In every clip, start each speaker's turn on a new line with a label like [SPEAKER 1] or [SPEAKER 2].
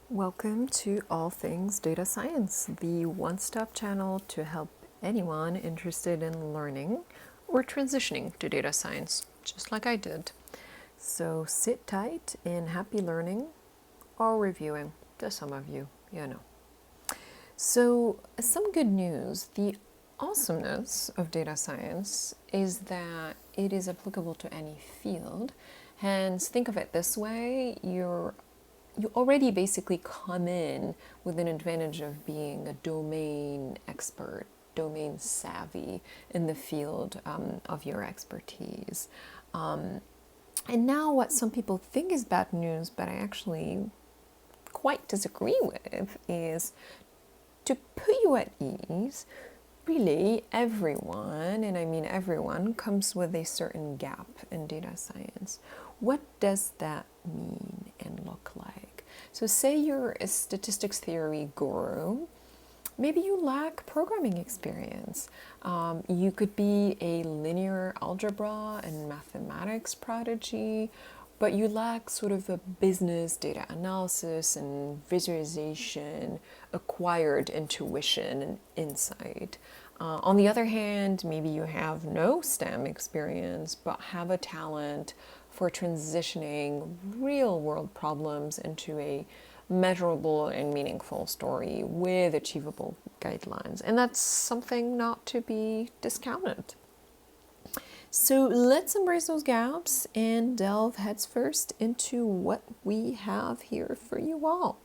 [SPEAKER 1] Welcome to All Things Data Science, the one-stop channel to help anyone interested in learning or transitioning to data science, just like I did. So sit tight and happy learning or reviewing, to some of you, you know. So some good news, the awesomeness of data science is that it is applicable to any field. Hence, think of it this way, you already basically come in with an advantage of being a domain expert, domain savvy in the field of your expertise. And now what some people think is bad news, but I actually quite disagree with, is to put you at ease. Really, everyone, and I mean everyone, comes with a certain gap in data science. What does that mean and look like? So say you're a statistics theory guru. Maybe you lack programming experience. You could be a linear algebra and mathematics prodigy, but you lack sort of a business data analysis and visualization, acquired intuition and insight. On the other hand, maybe you have no STEM experience, but have a talent for transitioning real world problems into a measurable and meaningful story with achievable guidelines. And that's something not to be discounted. So let's embrace those gaps and delve headfirst into what we have here for you all.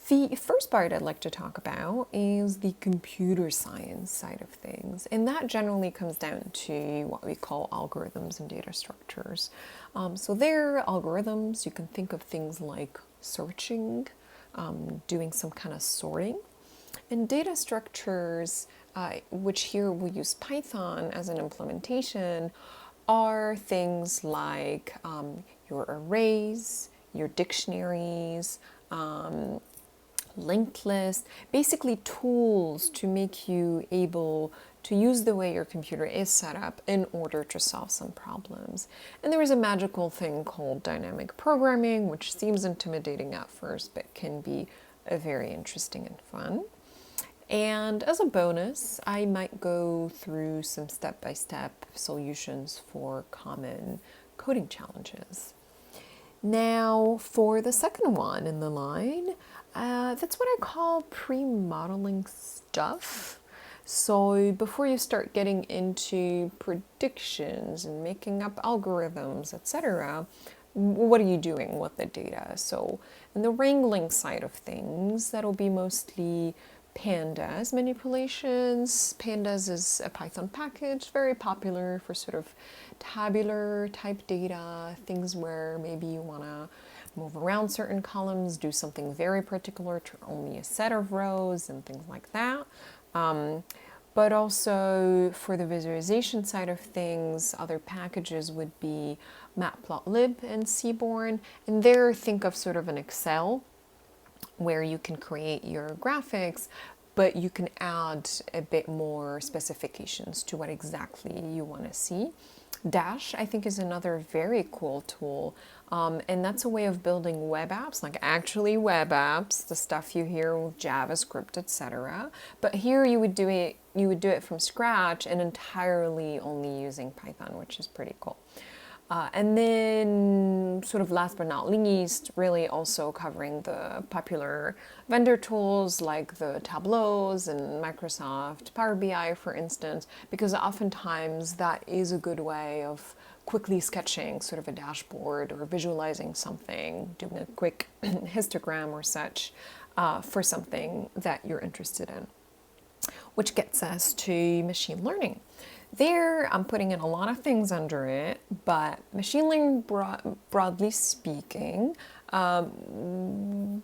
[SPEAKER 1] The first part I'd like to talk about is the computer science side of things, and that generally comes down to what we call algorithms and data structures. So they're algorithms. You can think of things like searching, doing some kind of sorting, and data structures, which here we'll use Python as an implementation, are things like your arrays, your dictionaries, linked list, basically tools to make you able to use the way your computer is set up in order to solve some problems. And there is a magical thing called dynamic programming, which seems intimidating at first, but can be very interesting and fun. And as a bonus, I might go through some step-by-step solutions for common coding challenges. Now, for the second one in the line, that's what I call pre-modeling stuff. So before you start getting into predictions and making up algorithms, etc., what are you doing with the data? So in the wrangling side of things, that'll be mostly Pandas Manipulations. Pandas is a Python package, very popular for sort of tabular type data, things where maybe you want to move around certain columns, do something very particular to only a set of rows and things like that. But also for the visualization side of things, other packages would be Matplotlib and Seaborn. And there, think of sort of an Excel where you can create your graphics, but you can add a bit more specifications to what exactly you want to see. Dash, I think, is another very cool tool, and that's a way of building web apps, like actually web apps, the stuff you hear with JavaScript, etc. But here you would do it from scratch and entirely only using Python, which is pretty cool. And then, sort of last but not least, really also covering the popular vendor tools like the Tableaus and Microsoft Power BI, for instance, because oftentimes that is a good way of quickly sketching sort of a dashboard or visualizing something, doing a quick histogram or such for something that you're interested in. Which gets us to machine learning. There, I'm putting in a lot of things under it, but machine learning, broadly speaking,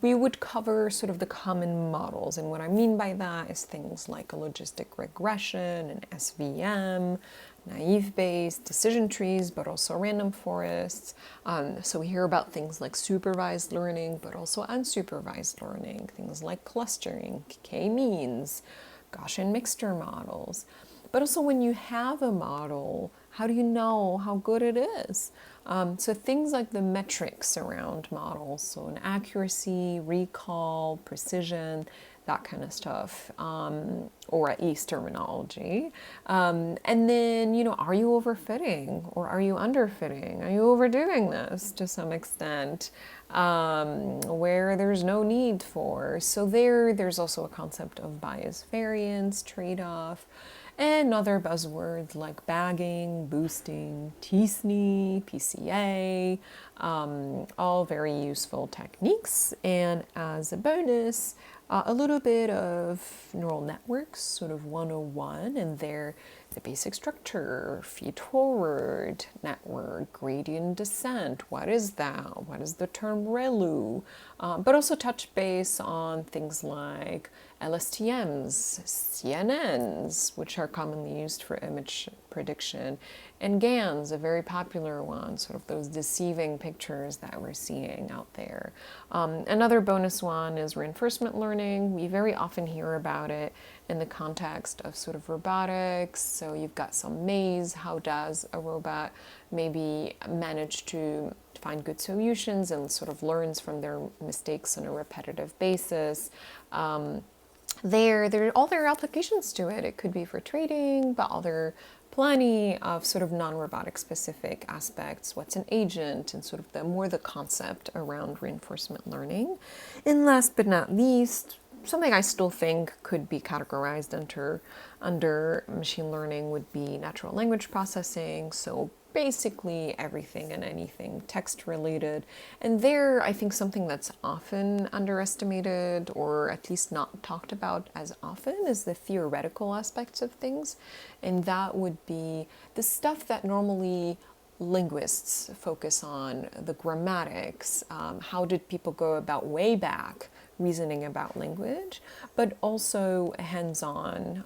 [SPEAKER 1] we would cover sort of the common models. And what I mean by that is things like a logistic regression, an SVM, naive-based decision trees, but also random forests. So we hear about things like supervised learning, but also unsupervised learning, things like clustering, k-means, Gaussian mixture models. but also when you have a model, how do you know how good it is? So things like the metrics around models, so an accuracy, recall, precision, that kind of stuff, or at least terminology. And then, are you overfitting or are you underfitting? Are you overdoing this to some extent where there's no need for? So there's also a concept of bias variance, trade-off, and other buzzwords like bagging, boosting, t-SNE, PCA, all very useful techniques. And as a bonus, a little bit of neural networks, sort of 101, and the basic structure, feed-forward network, gradient descent. What is that? What is the term ReLU? But also touch base on things like LSTMs, CNNs, which are commonly used for image prediction, and GANs, a very popular one, sort of those deceiving pictures that we're seeing out there. Another bonus one is reinforcement learning. We very often hear about it in the context of sort of robotics. So you've got some maze. How does a robot maybe manage to find good solutions and sort of learns from their mistakes on a repetitive basis? There are all their applications to it. It could be for trading, but plenty of sort of non-robotic specific aspects. What's an agent, and sort of the concept around reinforcement learning. And last but not least, something I still think could be categorized under machine learning would be natural language processing. So basically everything and anything text related. And there, I think something that's often underestimated, or at least not talked about as often, is the theoretical aspects of things. And that would be the stuff that normally linguists focus on, the grammatics, how did people go about way back reasoning about language, but also hands-on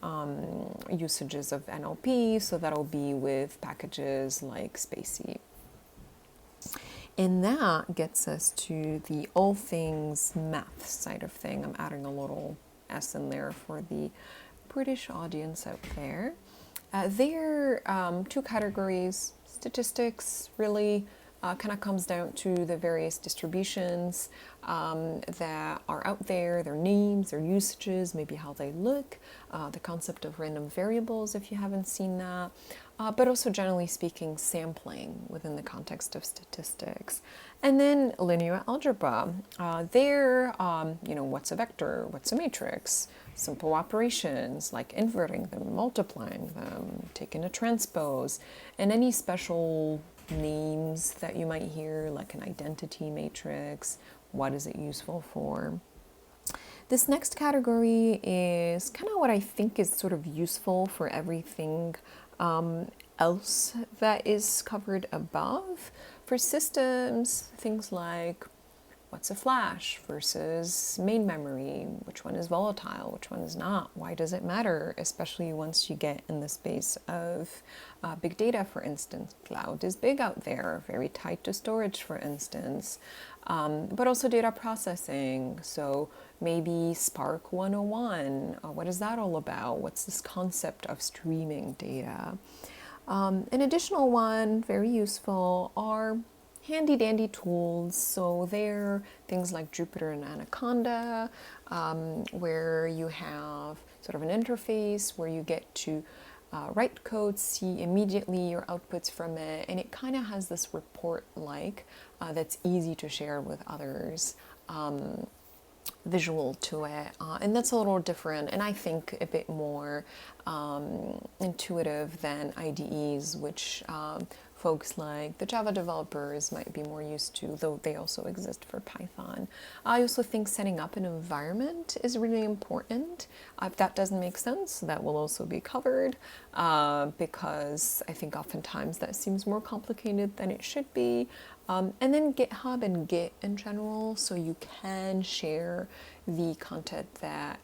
[SPEAKER 1] usages of NLP, so that'll be with packages like Spacey. And that gets us to the all things math side of thing. I'm adding a little S in there for the British audience out there. There are two categories. Statistics really kind of comes down to the various distributions that are out there, their names, their usages, maybe how they look, the concept of random variables if you haven't seen that, but also generally speaking sampling within the context of statistics. And then linear algebra. What's a vector, what's a matrix, simple operations like inverting them, multiplying them, taking a transpose, and any special names that you might hear, like an identity matrix. What is it useful for? This next category is kind of what I think is sort of useful for everything else that is covered above. For systems, things like what's a flash versus main memory, which one is volatile, which one is not, why does it matter, especially once you get in the space of big data, for instance. Cloud is big out there, very tied to storage, for instance, but also data processing. So maybe Spark 101, what is that all about? What's this concept of streaming data? An additional one, very useful, are handy dandy tools. So they're things like Jupyter and Anaconda, where you have sort of an interface where you get to write code, see immediately your outputs from it, and it kind of has this report that's easy to share with others. Visual to it, and that's a little different, and I think a bit more intuitive than IDEs, which folks like the Java developers might be more used to, though they also exist for Python. I also think setting up an environment is really important. If that doesn't make sense, that will also be covered, because I think oftentimes that seems more complicated than it should be. And then GitHub and Git in general, so you can share the content that,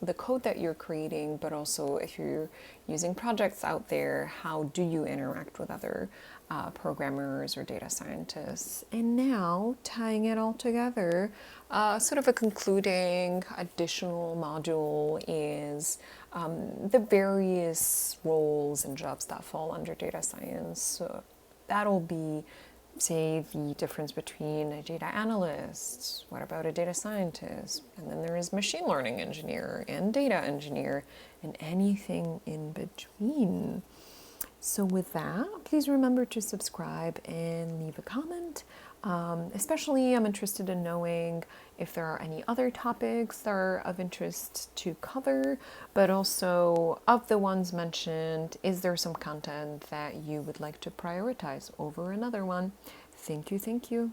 [SPEAKER 1] the code that you're creating, but also if you're using projects out there, how do you interact with other programmers or data scientists? And now, tying it all together, sort of a concluding additional module is the various roles and jobs that fall under data science. So that'll be, say, the difference between a data analyst, what about a data scientist, and then there is machine learning engineer and data engineer and anything in between. So with that, please remember to subscribe and leave a comment. Especially I'm interested in knowing if there are any other topics that are of interest to cover, but also of the ones mentioned, is there some content that you would like to prioritize over another one? Thank you, thank you.